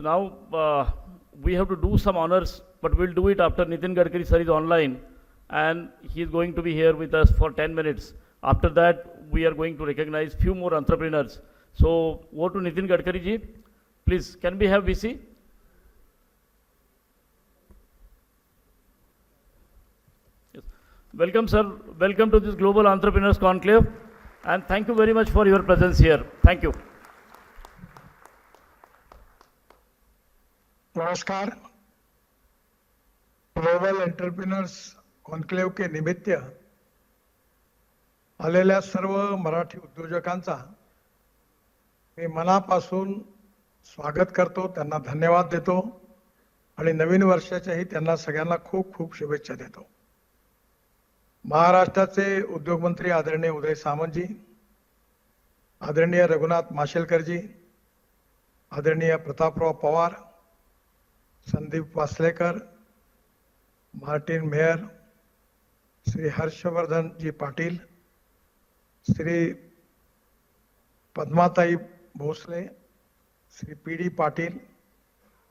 now we have to do some honors, but we'll do it after Nitin Gadkari sir is online, and he is going to be here with us for 10 minutes. After that, we are going to recognize few more entrepreneurs. So, over to Nitin Gadkari ji. Please, can we have VC? Yes. Welcome, sir. Welcome to this Global Entrepreneurs Conclave, and thank you very much for your presence here. Thank you. नमस्कार। Global entrepreneurs conclave के निमित्त आलेल्या सर्व मराठी उद्योजकांचा मी मनापासून स्वागत करतो, त्यांना धन्यवाद देतो आणि नवीन वर्षाच्याही त्यांना सगळ्यांना खूप खूप शुभेच्छा देतो। महाराष्ट्राचे उद्योग मंत्री आदरणीय उदय सामंतजी, आदरणीय रघुनाथ माशेलकरजी, आदरणीय प्रतापराव पवार, संदीप वासलेकर, मार्टिन मेयर, श्री हर्षवर्धन जी पाटील, श्री पद्माताई भोसले, श्री पी.डी. पाटील,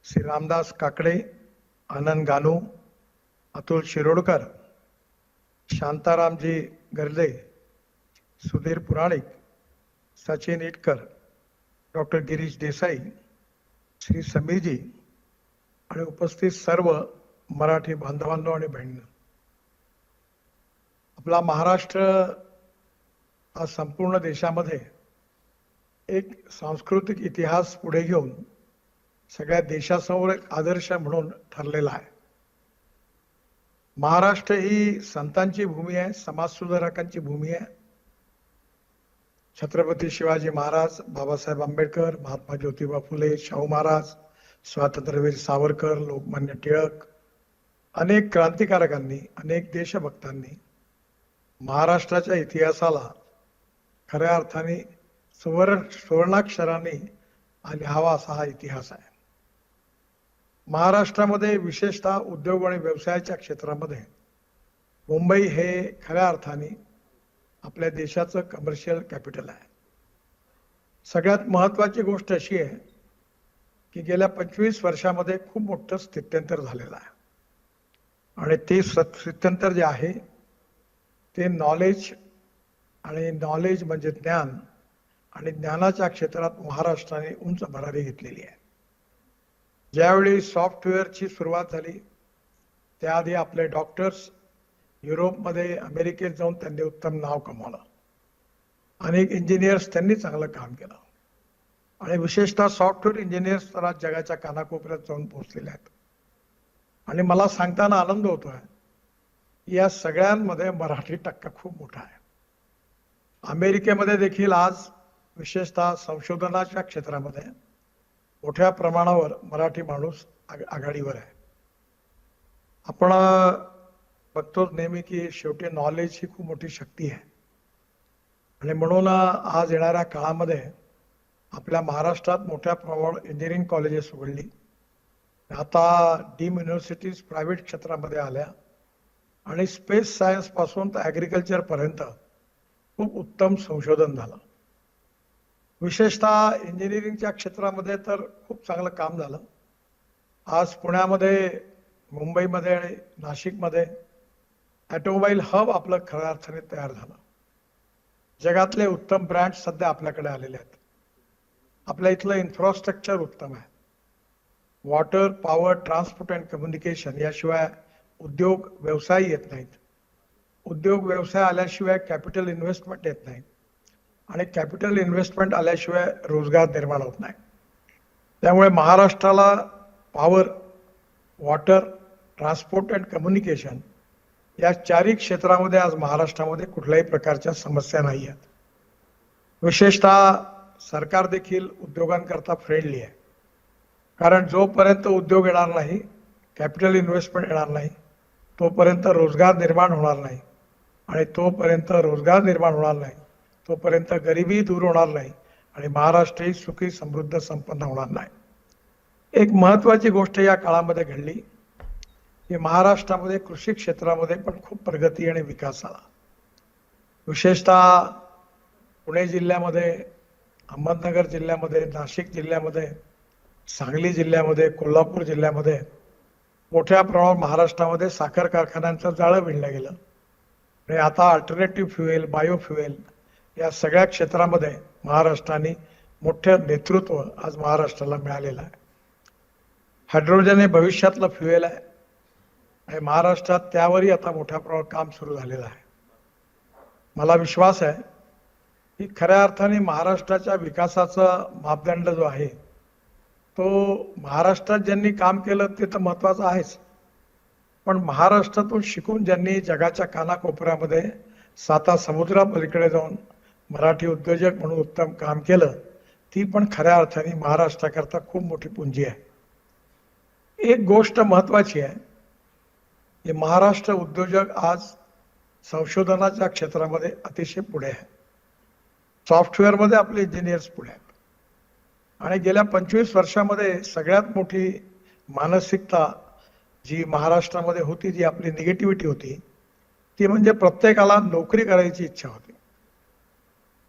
श्री रामदास काकडे, आनंद गानू, अतुल शिरोडकर, शांतारामजी गर्ले, सुधीर पुराणिक, सचिन इटकर, डॉक्टर गिरीश देसाई, श्री समीरजी आणि उपस्थित सर्व मराठी बांधवांनो आणि बहिणींनो, आपला महाराष्ट्र हा संपूर्ण देशामध्ये एक सांस्कृतिक इतिहास पुढे घेऊन सगळ्या देशासमोर एक आदर्श म्हणून ठरलेला आहे। महाराष्ट्र ही संतांची भूमी आहे, समाजसुधारकांची भूमी आहे। छत्रपती शिवाजी महाराज, बाबासाहेब आंबेडकर, महात्मा ज्योतिबा फुले, शाहू महाराज, स्वातंत्र्यवीर सावरकर, लोकमान्य टिळक, अनेक क्रांतिकारकांनी, अनेक देशभक्तांनी महाराष्ट्राच्या इतिहासाला खऱ्या अर्थाने सुवर्णाक्षरांनी लिहावा असा हा इतिहास आहे। महाराष्ट्रामध्ये विशेषतः उद्योग आणि व्यवसायाच्या क्षेत्रामध्ये मुंबई हे खऱ्या अर्थाने आपल्या देशाचं कमर्शियल कॅपिटल आहे। सगळ्यात महत्त्वाची गोष्ट अशी आहे की गेल्या 25 वर्षामध्ये खूप मोठं स्थित्यंतर झालेलं आहे आणि ते स्थित्यंतर जे आहे ते नॉलेज म्हणजे ज्ञान आणि ज्ञानाच्या क्षेत्रात महाराष्ट्राने उंच भरारी घेतलेली आहे। ज्यावेळी सॉफ्टवेअरची सुरुवात झाली त्याआधी आपले डॉक्टर्स युरोपमध्ये, अमेरिकेत जाऊन त्यांनी उत्तम नाव कमावलं। अनेक इंजिनियर्स त्यांनी चांगलं काम केलं आणि विशेषतः सॉफ्टवेअर इंजिनियर्स तर आज जगाच्या कानाकोपऱ्यात जाऊन पोहोचलेले आहेत आणि मला सांगताना आनंद होतोय या सगळ्यांमध्ये मराठी टक्का खूप मोठा आहे। अमेरिकेमध्ये देखील आज विशेषतः संशोधनाच्या क्षेत्रामध्ये मोठ्या प्रमाणावर मराठी माणूस आघाडीवर आहे। आपण बघतोच नेहमी की शेवटी नॉलेज ही खूप मोठी शक्ती आहे आणि म्हणून आज येणाऱ्या काळामध्ये आपल्या महाराष्ट्रात मोठ्या प्रमाणावर इंजिनिअरिंग कॉलेजेस उघडली, आता डीम युनिव्हर्सिटीज प्रायव्हेट क्षेत्रामध्ये आल्या आणि स्पेस सायन्स पासून तर ॲग्रिकल्चर पर्यंत खूप उत्तम संशोधन झालं। विशेषतः इंजिनिअरिंगच्या क्षेत्रामध्ये तर खूप चांगलं काम झालं। आज पुण्यामध्ये, मुंबईमध्ये आणि नाशिकमध्ये ऑटोमोबाईल हब आपलं खऱ्या अर्थाने तयार झालं। जगातले उत्तम ब्रँड सध्या आपल्याकडे आलेले आहेत। आपल्या इथलं इन्फ्रास्ट्रक्चर उत्तम आहे। Water, power, transport and communication याशिवाय उद्योग व्यवसाय येत नाहीत। उद्योग व्यवसाय आल्याशिवाय कॅपिटल इन्व्हेस्टमेंट येत नाही आणि कॅपिटल इन्व्हेस्टमेंट आल्याशिवाय रोजगार निर्माण होत नाही। त्यामुळे महाराष्ट्राला power, water, transport and communication या चारही क्षेत्रामध्ये आज महाराष्ट्रामध्ये कुठल्याही प्रकारच्या समस्या नाही आहेत। विशेषतः सरकार देखील उद्योगांकरता फ्रेंडली आहे, कारण जोपर्यंत उद्योग येणार नाही, कॅपिटल इन्व्हेस्टमेंट येणार नाही, तोपर्यंत रोजगार निर्माण होणार नाही आणि तोपर्यंत रोजगार निर्माण होणार नाही तोपर्यंत गरिबी दूर होणार नाही आणि महाराष्ट्रही सुखी, समृद्ध, संपन्न होणार नाही। एक महत्त्वाची गोष्ट या काळामध्ये घडली की महाराष्ट्रामध्ये कृषी क्षेत्रामध्ये पण खूप प्रगती आणि विकास झाला। विशेषतः पुणे जिल्ह्यामध्ये, अहमदनगर जिल्ह्यामध्ये, नाशिक जिल्ह्यामध्ये सांगली जिल्ह्यामध्ये, कोल्हापूर जिल्ह्यामध्ये मोठ्या प्रमाणावर महाराष्ट्रामध्ये साखर कारखान्यांचं जाळं विणलं गेलं आणि आता अल्टरनेटिव्ह फ्युएल, बायोफ्युएल या सगळ्या क्षेत्रामध्ये महाराष्ट्राने मोठं नेतृत्व आज महाराष्ट्राला मिळालेलं आहे. हायड्रोजन हे भविष्यातलं फ्युएल आहे आणि महाराष्ट्रात त्यावरही आता मोठ्या प्रमाणावर काम सुरू झालेलं आहे. मला विश्वास आहे की खऱ्या अर्थाने महाराष्ट्राच्या विकासाचा मापदंड जो आहे तो महाराष्ट्रात ज्यांनी काम केलं ते तर महत्वाचं आहेच, पण महाराष्ट्रातून शिकून ज्यांनी जगाच्या कानाकोपऱ्यामध्ये 7 समुद्रापलीकडे जाऊन मराठी उद्योजक म्हणून उत्तम काम केलं, ती पण खऱ्या अर्थाने महाराष्ट्राकरता खूप मोठी पुंजी आहे. एक गोष्ट महत्वाची आहे की महाराष्ट्र उद्योजक आज संशोधनाच्या क्षेत्रामध्ये अतिशय पुढे आहे. सॉफ्टवेअरमध्ये आपले इंजिनियर्स पुढे आहेत आणि गेल्या 25 वर्षामध्ये सगळ्यात मोठी मानसिकता जी महाराष्ट्रामध्ये होती, जी आपली निगेटिव्हिटी होती, ती म्हणजे प्रत्येकाला नोकरी करायची इच्छा होती.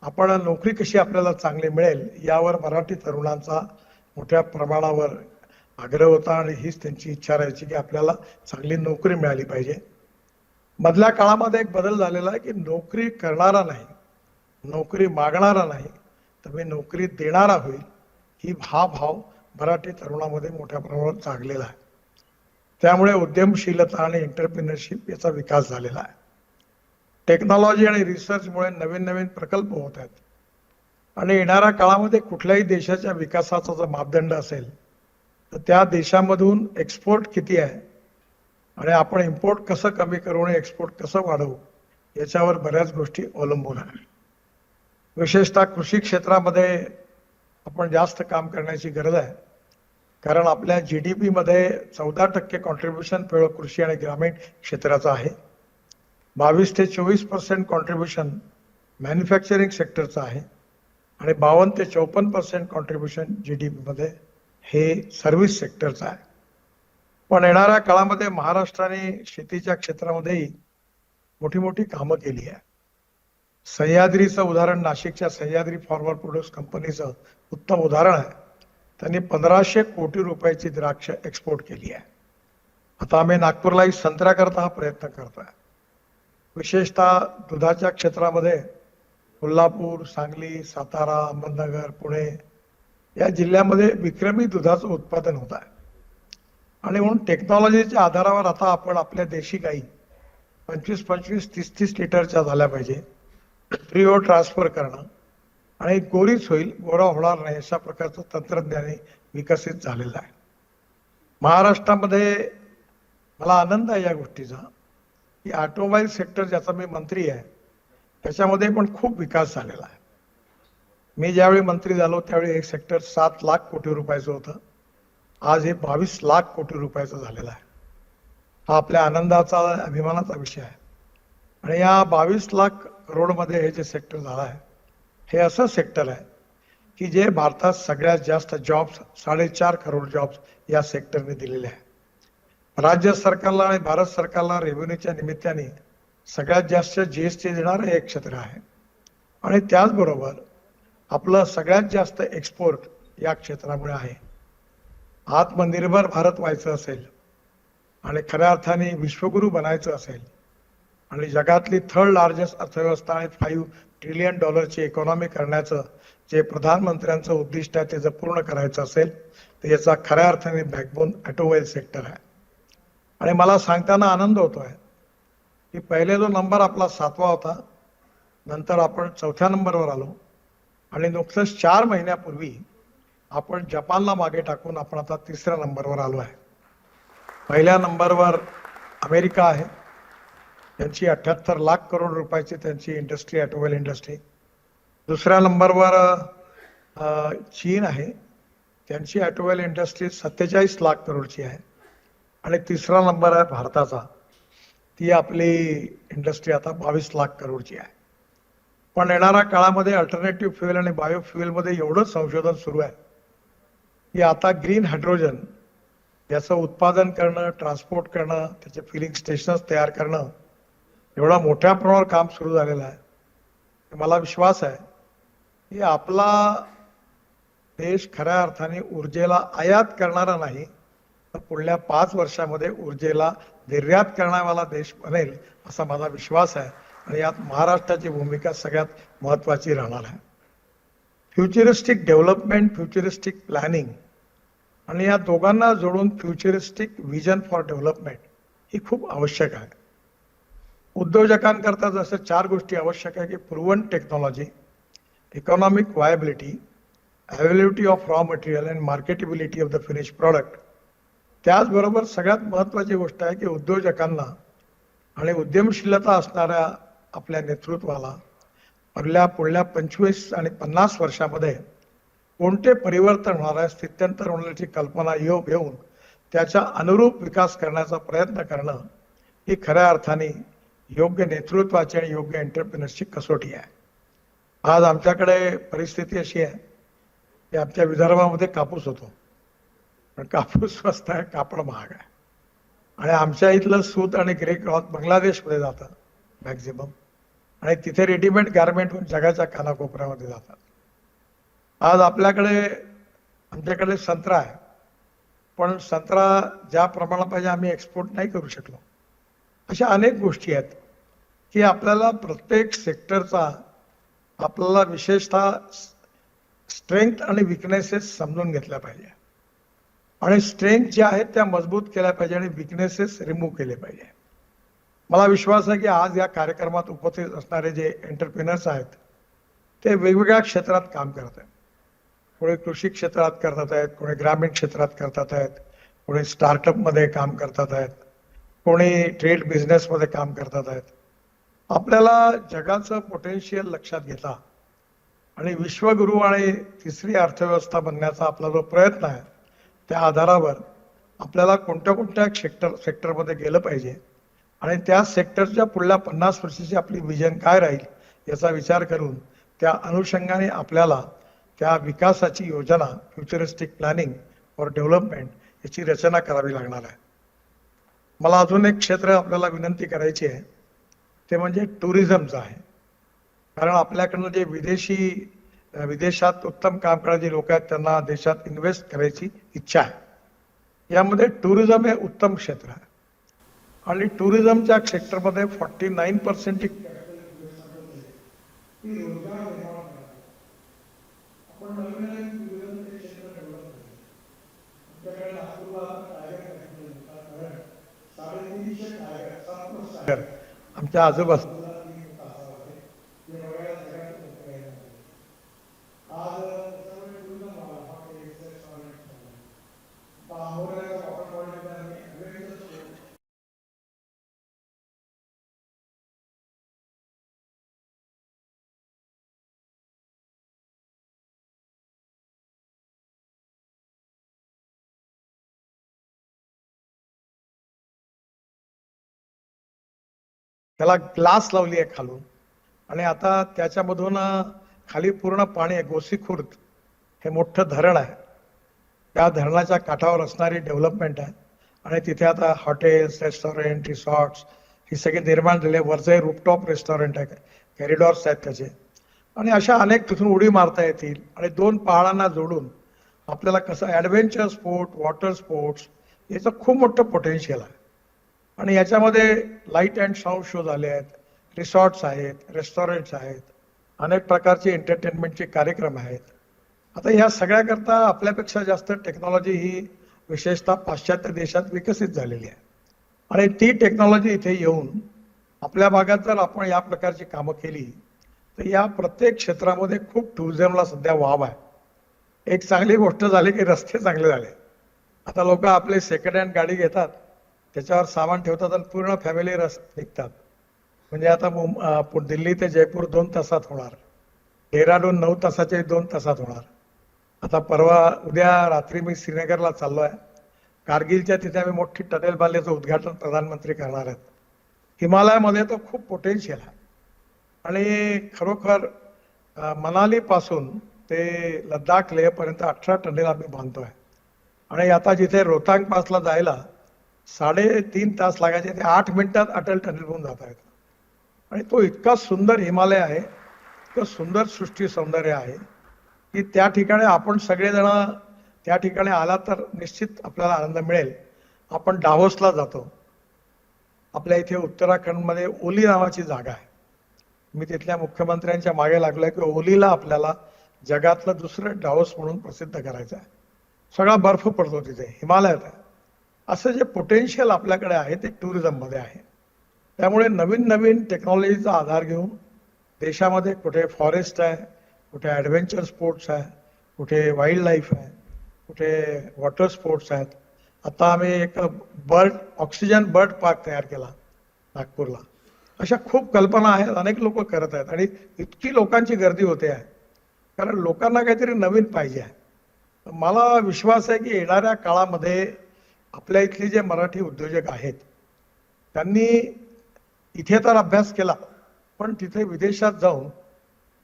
आपण नोकरी कशी आपल्याला चांगली मिळेल यावर मराठी तरुणांचा मोठ्या प्रमाणावर आग्रह होता आणि हीच त्यांची इच्छा राहायची की आपल्याला चांगली नोकरी मिळाली पाहिजे. मधल्या काळामध्ये एक बदल झालेला आहे की नोकरी करणारा नाही, नोकरी मागणारा नाही, तर मी नोकरी देणारा होईल, हा भाव मराठी तरुणामध्ये मोठ्या प्रमाणावर जागलेला आहे. त्यामुळे उद्यमशीलता आणि एंटरप्रिनरशिप याचा विकास झालेला आहे. टेक्नॉलॉजी आणि रिसर्चमुळे नवीन नवीन प्रकल्प होत आहेत आणि येणाऱ्या काळामध्ये कुठल्याही देशाच्या विकासाचा जर मापदंड असेल तर त्या देशामधून एक्सपोर्ट किती आहे आणि आपण इम्पोर्ट कसं कमी करू आणि एक्सपोर्ट कसं वाढवू याच्यावर बऱ्याच गोष्टी अवलंबून आहेत. विशेषतः कृषी क्षेत्रामध्ये आपण जास्त काम करण्याची गरज आहे, कारण आपल्या GDP मध्ये 14% कॉन्ट्रीब्युशन कृषी आणि ग्रामीण क्षेत्राचं आहे. 22 ते 24% कॉन्ट्रीब्युशन मॅन्युफॅक्चरिंग सेक्टरचं आहे आणि 52 ते 54% कॉन्ट्रीब्युशन GDP मध्ये हे सर्व्हिस सेक्टरचं आहे. पण येणाऱ्या काळामध्ये महाराष्ट्राने शेतीच्या क्षेत्रामध्येही मोठी मोठी कामं केली आहे. सह्याद्रीचं उदाहरण, नाशिकच्या सह्याद्री फॉर्मर प्रोड्यूस कंपनीचं उत्तम उदाहरण आहे. त्यांनी 1500 कोटी रुपयाची द्राक्ष एक्सपोर्ट केली आहे. आता आम्ही नागपूरलाही संत्र्याकरता हा प्रयत्न करतोय. विशेषतः दुधाच्या क्षेत्रामध्ये कोल्हापूर, सांगली, सातारा, अहमदनगर, पुणे या जिल्ह्यामध्ये विक्रमी दुधाचं उत्पादन होत आहे आणि म्हणून टेक्नॉलॉजीच्या आधारावर आता आपण आपल्या देशी गाई 25-25, 30-30 लिटरच्या झाल्या पाहिजे, फ्रीओ ट्रान्सफर करणं आणि गोरीच होईल, गोरा होणार नाही अशा प्रकारचं तंत्रज्ञान विकसित झालेलं आहे. महाराष्ट्रामध्ये मला आनंद आहे या गोष्टीचा की ऑटोमोबाईल सेक्टर ज्याचा मी मंत्री आहे त्याच्यामध्ये पण खूप विकास झालेला आहे. मी ज्यावेळी मंत्री झालो त्यावेळी एक सेक्टर 7 लाख कोटी रुपयाचं होतं, आज हे 22 लाख कोटी रुपयाचं झालेलं आहे. हा आपल्या आनंदाचा, अभिमानाचा विषय आहे. आणि या 22 लाख करोडमध्ये हे जे सेक्टर झालं आहे हे असं सेक्टर आहे की जे भारतात सगळ्यात जास्त जॉब्स, 4.5 करोड जॉब्स या सेक्टरने दिलेले आहे. राज्य सरकारला आणि भारत सरकारला रेव्हेन्यूच्या निमित्ताने सगळ्यात जास्त GST देणारं एक क्षेत्र आहे आणि त्याचबरोबर आपलं सगळ्यात जास्त एक्सपोर्ट या क्षेत्रामुळे आहे. आत्मनिर्भर भारत व्हायचं असेल आणि खऱ्या अर्थाने विश्वगुरू बनायचं असेल आणि जगातली 3rd लार्जेस्ट अर्थव्यवस्था आणि $5 ट्रिलियन इकॉनॉमी करण्याचं जे प्रधानमंत्र्यांचं उद्दिष्ट आहे ते जर पूर्ण करायचं असेल तर याचा खऱ्या अर्थाने बॅकबोन ऑटोमोबाईल सेक्टर आहे. आणि मला सांगताना आनंद होतोय की पहिले जो नंबर आपला 7वा होता, नंतर आपण 4थ्या नंबरवर आलो आणि नुकतंच 4 महिन्यापूर्वी आपण जपानला मागे टाकून आपण आता 3ऱ्या नंबरवर आलो आहे. पहिल्या नंबरवर अमेरिका आहे, त्यांची 78 लाख करोड रुपयाची त्यांची इंडस्ट्री, ऑटोमोबाईल इंडस्ट्री. दुसऱ्या नंबरवर चीन आहे, त्यांची ऑटोमोबाईल इंडस्ट्री 47 लाख करोडची आहे आणि 3रा नंबर आहे भारताचा, ती आपली इंडस्ट्री आता 22 लाख करोडची आहे. पण येणाऱ्या काळामध्ये अल्टरनेटिव्ह फ्युएल आणि बायोफ्युएलमध्ये एवढं संशोधन सुरू आहे की आता ग्रीन हायड्रोजन याचं उत्पादन करणं, ट्रान्सपोर्ट करणं, त्याचे फिलिंग स्टेशन्स तयार करणं एवढा मोठ्या प्रमाणावर काम सुरू झालेलं आहे. मला विश्वास आहे की आपला देश खऱ्या अर्थाने ऊर्जेला आयात करणारा नाही, तर पुढल्या 5 वर्षामध्ये ऊर्जेला निर्यात करणारा देश बनेल असा माझा विश्वास आहे. आणि यात महाराष्ट्राची भूमिका सगळ्यात महत्त्वाची राहणार आहे. फ्युचरिस्टिक डेव्हलपमेंट, फ्युचरिस्टिक प्लॅनिंग आणि या दोघांना जोडून फ्युचरिस्टिक विजन फॉर डेव्हलपमेंट ही खूप आवश्यक आहे. उद्योजकांकरता जसं 4 गोष्टी आवश्यक आहे की proven technology, economic viability, availability of raw material and marketability of the finish product. त्याचबरोबर सगळ्यात महत्त्वाची गोष्ट आहे की उद्योजकांना आणि उद्यमशीलता असणाऱ्या आपल्या नेतृत्वाला पुढल्या 25 आणि 50 वर्षामध्ये कोणते परिवर्तन होणार आहे, स्थित्यंतर होण्याची कल्पना घेऊन त्याच्या अनुरूप विकास करण्याचा प्रयत्न करणं ही खऱ्या अर्थाने योग्य नेतृत्वाची आणि योग्य एंटरप्रिनरची कसोटी आहे. आज आमच्याकडे परिस्थिती अशी आहे की आमच्या विदर्भामध्ये कापूस होतो, पण कापूस स्वस्त आहे, कापड महाग आहे. आणि आमच्या इथलं सूत आणि ग्रे क्लॉथ बांगलादेशमध्ये जातं मॅक्झिमम, आणि तिथे रेडीमेड गारमेंट होऊन जगाच्या कानाकोपऱ्यामध्ये जातात. आज आमच्याकडे संत्रा आहे, पण संत्रा ज्या प्रमाणात पाहिजे आम्ही एक्सपोर्ट नाही करू शकलो. अशा अनेक गोष्टी आहेत की आपल्याला प्रत्येक सेक्टरचा आपल्याला विशेषतः स्ट्रेंथ आणि विकनेसेस समजून घेतल्या पाहिजे, आणि स्ट्रेंथ ज्या आहेत त्या मजबूत केल्या पाहिजे आणि विकनेसेस रिमूव्ह केले पाहिजे. मला विश्वास आहे की आज या कार्यक्रमात उपस्थित असणारे जे एंटरप्रिनर्स आहेत ते वेगवेगळ्या क्षेत्रात काम करत आहेत. कोणी कृषी क्षेत्रात करतात आहेत, कोणी ग्रामीण क्षेत्रात करतात आहेत, कोणी स्टार्टअपमध्ये काम करतात आहेत, कोणी ट्रेड बिझनेसमध्ये काम करतात आहेत. आपल्याला जगाचं पोटेन्शियल लक्षात घेता आणि विश्वगुरू आणि तिसरी अर्थव्यवस्था बनण्याचा आपला जो प्रयत्न आहे त्या आधारावर आपल्याला कोणत्या सेक्टरमध्ये गेलं पाहिजे आणि त्या सेक्टरच्या पुढल्या 50 वर्षाची आपली विजन काय राहील याचा विचार करून त्या अनुषंगाने आपल्याला त्या विकासाची योजना, फ्युचरिस्टिक प्लॅनिंग फॉर डेव्हलपमेंट याची रचना करावी लागणार आहे. मला अजून एक क्षेत्र आपल्याला विनंती करायची आहे ते म्हणजे टुरिझमचं आहे. कारण आपल्याकडनं जे विदेशात उत्तम काम करणारे लोक आहेत त्यांना देशात इन्व्हेस्ट करायची इच्छा आहे. यामध्ये टुरिझम हे उत्तम क्षेत्र आहे आणि टुरिझमच्या सेक्टरमध्ये 49% आमच्या आजूबाजू त्याला ग्लास लावली आहे खालून, आणि आता त्याच्यामधून खाली पूर्ण पाणी आहे. गोसीखुर्द हे मोठं धरण आहे, त्या धरणाच्या काठावर असणारी डेव्हलपमेंट आहे आणि तिथे आता हॉटेल्स, रेस्टॉरंट, रिसॉर्ट्स ही सगळी निर्माण झाले. वरचे रूफटॉप रेस्टॉरंट आहे, कॅरिडॉर्स आहेत त्याचे, आणि अशा अनेक तिथून उडी मारता येतील. आणि 2 पहाडांना जोडून आपल्याला कसं ॲडव्हेंचर स्पोर्ट, वॉटर स्पोर्ट्स याचं खूप मोठं पोटेन्शियल आहे. आणि याच्यामध्ये लाईट अँड साऊंड शो झाले आहेत, रिसॉर्ट्स आहेत, रेस्टॉरंट्स आहेत, अनेक प्रकारचे एंटरटेनमेंटचे कार्यक्रम आहेत. आता ह्या सगळ्याकरता आपल्यापेक्षा जास्त टेक्नॉलॉजी ही विशेषतः पाश्चात्य देशात विकसित झालेली आहे. आणि ती टेक्नॉलॉजी इथे येऊन आपल्या भागात जर आपण या प्रकारची कामं केली तर या प्रत्येक क्षेत्रामध्ये खूप टुरिझमला सध्या वाव आहे. एक चांगली गोष्ट झाली की रस्ते चांगले झाले. आता लोक आपले सेकंड हँड गाडी घेतात, त्याच्यावर सामान ठेवतात आणि पूर्ण फॅमिली निघतात. म्हणजे आता दिल्ली ते जयपूर 2 तासात होणार, डेहराडून 9 तासाचे 2 तासात होणार. आता उद्या रात्री मी श्रीनगरला चाललो आहे. कारगिलच्या तिथे आम्ही मोठी टनेल बांधल्याचं उद्घाटन प्रधानमंत्री करणार आहेत. हिमालयामध्ये तो खूप पोटेन्शियल आहे आणि खरोखर मनालीपासून ते लडाख लेहपर्यंत 18 टनेल आम्ही बांधतोय. आणि आता जिथे रोहतांग पासला जायला 3.5 तास लागायचे ते 8 मिनिटात अटल टनेल होऊन जात आहेत. आणि तो इतका सुंदर हिमालय आहे, इतकं सुंदर सृष्टी सौंदर्य आहे की त्या ठिकाणी आपण सगळेजण त्या ठिकाणी आला तर निश्चित आपल्याला आनंद मिळेल. आपण डाव्होसला जातो. आपल्या इथे उत्तराखंडमध्ये ओली नावाची जागा आहे. मी तिथल्या मुख्यमंत्र्यांच्या मागे लागलोय की ओलीला आपल्याला जगातलं दुसरं डाव्होस म्हणून प्रसिद्ध करायचं आहे. सगळा बर्फ पडतो तिथे, हिमालयात आहे. असं जे पोटेन्शियल आपल्याकडे आहे ते टुरिझममध्ये आहे. त्यामुळे नवीन नवीन टेक्नॉलॉजीचा आधार घेऊन देशामध्ये कुठे फॉरेस्ट आहे, कुठे ॲडव्हेंचर स्पोर्ट्स आहे, कुठे वाईल्ड लाईफ आहे, कुठे वॉटर स्पोर्ट्स आहेत. आता आम्ही एक ऑक्सिजन बर्ड पार्क तयार केला नागपूरला. अशा खूप कल्पना आहेत, अनेक लोक करत आहेत आणि इतकी लोकांची गर्दी होते आहे कारण लोकांना काहीतरी नवीन पाहिजे आहे. मला विश्वास आहे की येणाऱ्या काळामध्ये आपल्या इथले जे मराठी उद्योजक आहेत त्यांनी इथे तर अभ्यास केला, पण तिथे विदेशात जाऊन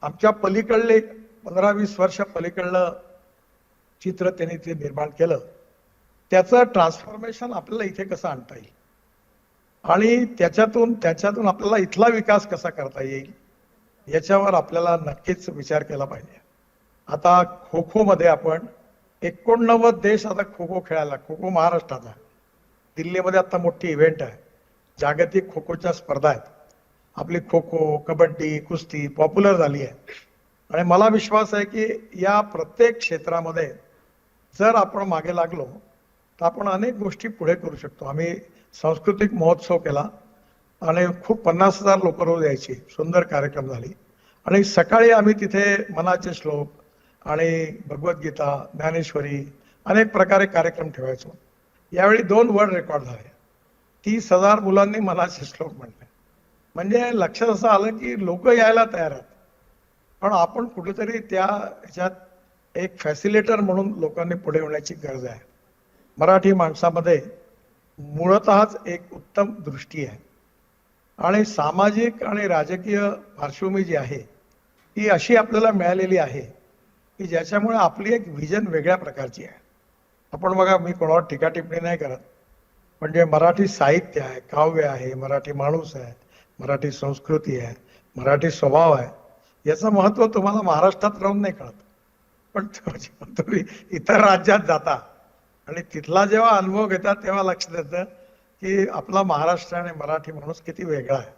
आमच्या पलीकडले 15-20 वर्ष पलीकडलं चित्र त्यांनी ते निर्माण केलं. त्याचं ट्रान्सफॉर्मेशन आपल्याला इथे कसं आणता येईल आणि त्याच्यातून आपल्याला इथला विकास कसा करता येईल याच्यावर आपल्याला नक्कीच विचार केला पाहिजे. आता खो खो मध्ये आपण 89 देश आता खो खो खेळायला, खो खो महाराष्ट्राचा दिल्लीमध्ये आता मोठी इव्हेंट आहे. जागतिक खो खोच्या स्पर्धा आहेत. आपली खो खो, कबड्डी, कुस्ती पॉप्युलर झाली आहे आणि मला विश्वास आहे की या प्रत्येक क्षेत्रामध्ये जर आपण मागे लागलो तर आपण अनेक गोष्टी पुढे करू शकतो. आम्ही सांस्कृतिक महोत्सव केला आणि खूप 50,000 लोक रोज यायची. सुंदर कार्यक्रम झाली आणि सकाळी आम्ही तिथे मनाचे श्लोक आणि भगवद्गीता, ज्ञानेश्वरी अनेक प्रकारे कार्यक्रम ठेवायचो. यावेळी 2 वर्ल्ड रेकॉर्ड झाले. 30,000 मुलांनी मनाचे श्लोक म्हटले. म्हणजे लक्षात असं आलं की लोक यायला तयार आहेत, पण आपण कुठेतरी त्या ह्याच्यात एक फॅसिलिटेटर म्हणून लोकांनी पुढे येण्याची गरज आहे. मराठी माणसामध्ये मूळतःच एक उत्तम दृष्टी आहे आणि सामाजिक आणि राजकीय पार्श्वभूमी जी आहे ती अशी आपल्याला मिळालेली आहे की ज्याच्यामुळे आपली एक व्हिजन वेगळ्या प्रकारची आहे. आपण बघा, मी कोणावर टीका टिप्पणी नाही करत, पण जे मराठी साहित्य आहे, काव्य आहे, मराठी माणूस आहे, मराठी संस्कृती आहे, मराठी स्वभाव आहे, याचं महत्त्व तुम्हाला महाराष्ट्रात राहून नाही कळत. पण तुम्ही इतर राज्यात जाता आणि तिथला जेव्हा अनुभव घेतात तेव्हा लक्षात येतं की आपला महाराष्ट्र आणि मराठी माणूस किती वेगळा आहे.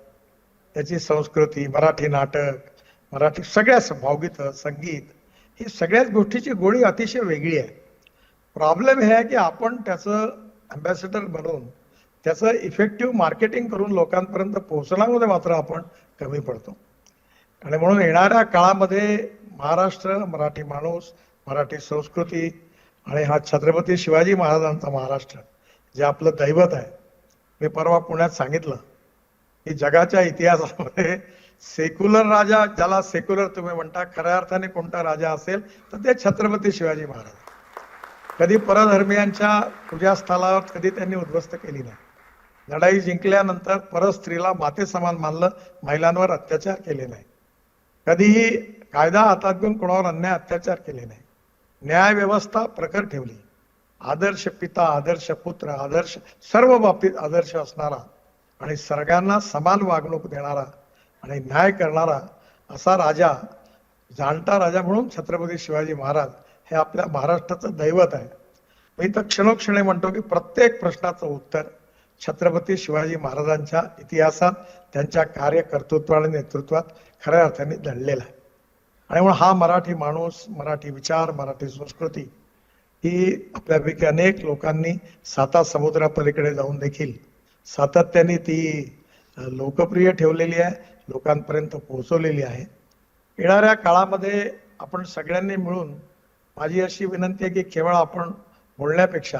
त्याची संस्कृती, मराठी नाटक, मराठी सगळ्या भावगीत, संगीत, ही सगळ्याच गोष्टीची गोडी अतिशय वेगळी आहे. प्रॉब्लेम हे आहे की आपण त्याचं अँबॅसेडर बनवून त्याचं इफेक्टिव्ह मार्केटिंग करून लोकांपर्यंत पोहोचण्यामध्ये मात्र आपण कमी पडतो. आणि म्हणून येणाऱ्या काळामध्ये महाराष्ट्र, मराठी माणूस, मराठी संस्कृती आणि हा छत्रपती शिवाजी महाराजांचा महाराष्ट्र जे आपलं दैवत आहे. मी परवा पुण्यात सांगितलं की जगाच्या इतिहासामध्ये सेक्युलर राजा, ज्याला सेक्युलर तुम्ही म्हणता, खऱ्या अर्थाने कोणता राजा असेल तर ते छत्रपती शिवाजी महाराज. कधी परधर्मियांच्या पूजास्थळावर कधी त्यांनी उद्ध्वस्त केली नाही. लढाई जिंकल्यानंतर परस्त्रीला माते समान मानलं, महिलांवर अत्याचार केले नाही. कधीही कायदा हातात घेऊन कोणावर अन्याय अत्याचार केले नाही. न्याय व्यवस्था प्रखर ठेवली. आदर्श पिता, आदर्श पुत्र, आदर्श सर्व बाबतीत आदर्श असणारा आणि सगळ्यांना समान वागणूक देणारा आणि न्याय करणारा असा राजा, जाणता राजा म्हणून छत्रपती शिवाजी महाराज हे आपल्या महाराष्ट्राचं दैवत आहे. मी तर क्षणोक्षणी म्हणतो की प्रत्येक प्रश्नाचं उत्तर छत्रपती शिवाजी महाराजांच्या इतिहासात, त्यांच्या कार्यकर्तृत्व आणि नेतृत्वात खऱ्या अर्थाने दडलेला आहे. आणि म्हणून हा मराठी माणूस, मराठी विचार, मराठी संस्कृती ही आपल्यापैकी अनेक लोकांनी 7 समुद्रापलीकडे जाऊन देखील सातत्याने ती लोकप्रिय ठेवलेली आहे, लोकांपर्यंत पोहोचवलेली आहे. येणाऱ्या काळामध्ये आपण सगळ्यांनी मिळून, माझी अशी विनंती आहे की केवळ आपण बोलण्यापेक्षा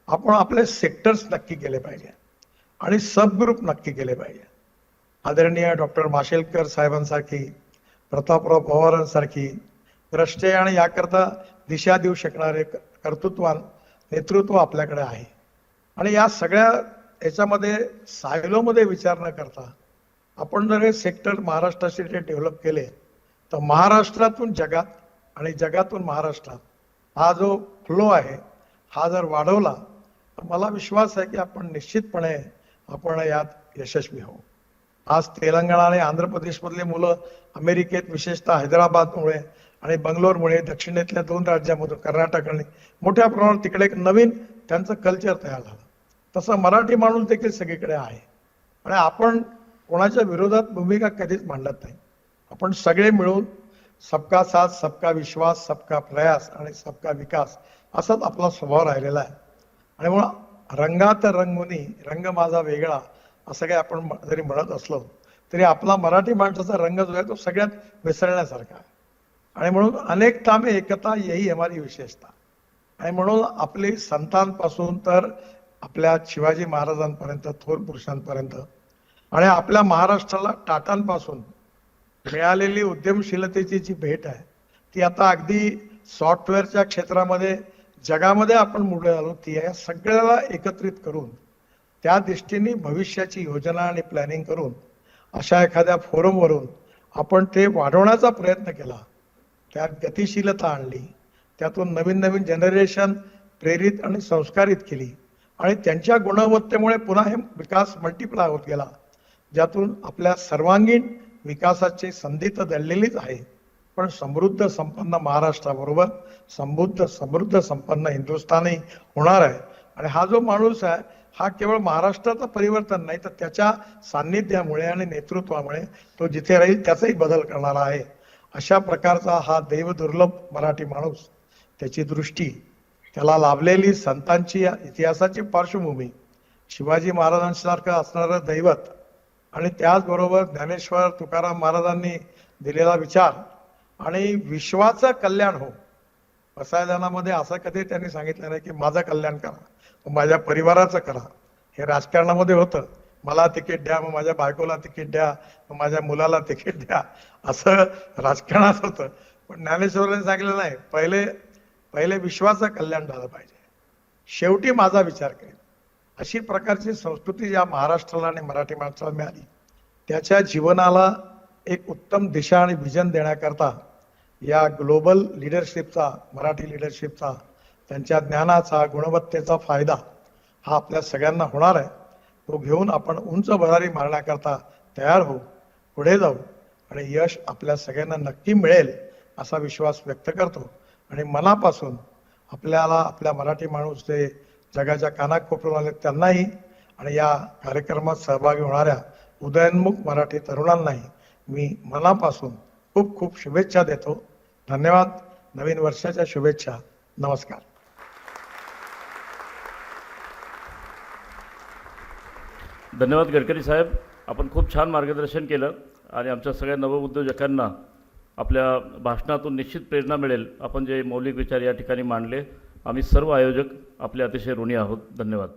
आपण आपले सेक्टर्स नक्की केले पाहिजे आणि सब ग्रुप नक्की केले पाहिजे. आदरणीय डॉक्टर माशेलकर साहेबांसारखी, प्रतापराव पवारांसारखी द्रष्टे आणि याकरता दिशा देऊ शकणारे कर्तृत्वान नेतृत्व आपल्याकडे आहे. आणि या सगळ्या याच्यामध्ये सायलोमध्ये विचार न करता आपण जर हे सेक्टर महाराष्ट्राशी डेव्हलप केले तर महाराष्ट्रातून जगात आणि जगातून महाराष्ट्रात हा जो फ्लो आहे हा जर वाढवला तर मला विश्वास आहे की आपण निश्चितपणे आपण यात यशस्वी होऊ. आज तेलंगणा आणि आंध्र प्रदेशमधली मुलं अमेरिकेत, विशेषतः हैदराबादमुळे आणि बंगलोरमुळे दक्षिणेतल्या 2 राज्यांमधून कर्नाटक आणि मोठ्या प्रमाणात तिकडे एक नवीन त्यांचं कल्चर तयार झालं. तसं मराठी माणूस देखील सगळीकडे आहे आणि आपण कोणाच्या विरोधात भूमिका कधीच मांडत नाही. आपण सगळे मिळून सबका साथ, सबका विश्वास, सबका प्रयास आणि सबका विकास असाच आपला स्वभाव राहिलेला आहे. आणि म्हणून रंगात रंगमुनी रंग माझा वेगळा असं काही आपण जरी म्हणत असलो तरी आपला मराठी माणसाचा रंग जो आहे तो सगळ्यात मिसळण्यासारखा आहे. आणि म्हणून अनेकता में एकता यही हमारी विशेषता. आणि म्हणून आपली संतांपासून तर आपल्या शिवाजी महाराजांपर्यंत, थोर पुरुषांपर्यंत आणि आपल्या महाराष्ट्राला टाटांपासून मिळालेली उद्यमशीलतेची जी भेट आहे ती आता अगदी सॉफ्टवेअरच्या क्षेत्रामध्ये जगामध्ये आपण पुढे आलो ती या सगळ्याला एकत्रित करून त्या दृष्टीने भविष्याची योजना आणि प्लॅनिंग करून अशा एखाद्या फोरमवरून आपण ते वाढवण्याचा प्रयत्न केला. त्यात गतिशीलता आणली, त्यातून नवीन नवीन जनरेशन प्रेरित आणि संस्कारित केली आणि त्यांच्या गुणवत्तेमुळे पुन्हा हे विकास मल्टिप्लाय होत गेला, ज्यातून आपल्या सर्वांगीण विकासाची संधी तर दडलेलीच आहे, पण समृद्ध संपन्न महाराष्ट्राबरोबर समृद्ध संपन्न हिंदुस्थानही होणार आहे. आणि हा जो माणूस आहे हा केवळ महाराष्ट्राचं परिवर्तन नाही तर त्याच्या सान्निध्यामुळे आणि नेतृत्वामुळे तो जिथे राहील त्याचाही बदल करणारा आहे. अशा प्रकारचा हा देवदुर्लभ मराठी माणूस, त्याची दृष्टी, त्याला लाभलेली संतांची इतिहासाची पार्श्वभूमी, शिवाजी महाराजांसारखं असणारं दैवत आणि त्याचबरोबर ज्ञानेश्वर तुकाराम महाराजांनी दिलेला विचार आणि विश्वाचं कल्याण हो. पसायदानामध्ये असं कधी त्यांनी सांगितलं नाही की माझं कल्याण करा, माझ्या परिवाराचं करा. हे राजकारणामध्ये होतं, मला तिकीट द्या, मग माझ्या बायकोला तिकीट द्या, मग माझ्या मुलाला तिकीट द्या, असं राजकारणात होतं. पण ज्ञानेश्वरांनी सांगितलं नाही, पहिले विश्वाचं कल्याण झालं पाहिजे, शेवटी माझा विचार करेल. अशी प्रकारची संस्कृती ज्या महाराष्ट्राला आणि मराठी माणसाला मिळाली त्याच्या जीवनाला एक उत्तम दिशा आणि विजन देण्याकरता या ग्लोबल लिडरशिपचा, मराठी लिडरशिपचा, त्यांच्या ज्ञानाचा, गुणवत्तेचा फायदा हा आपल्या सगळ्यांना होणार आहे. तो घेऊन आपण उंच भरारी मारण्याकरता तयार होऊ, पुढे जाऊ आणि यश आपल्या सगळ्यांना नक्की मिळेल असा विश्वास व्यक्त करतो. आणि मनापासून आपल्याला आपल्या मराठी माणूस जे जगाच्या कानाकोपऱ्यावर आले त्यांनाही आणि या कार्यक्रमात सहभागी होणाऱ्या उदयोन्मुख मराठी तरुणांनाही मी मनापासून खूप खूप शुभेच्छा देतो. धन्यवाद. नवीन वर्षाच्या शुभेच्छा. नमस्कार. धन्यवाद गडकरी साहेब, आपण खूप छान मार्गदर्शन केलं आणि आमच्या सगळ्या नवउद्योजकांना आपल्या भाषणातून निश्चित प्रेरणा मिळेल. आपण जे मौलिक विचार या ठिकाणी मांडले, आम्ही सर्व आयोजक आपले अतिशय ऋणी आहोत. धन्यवाद.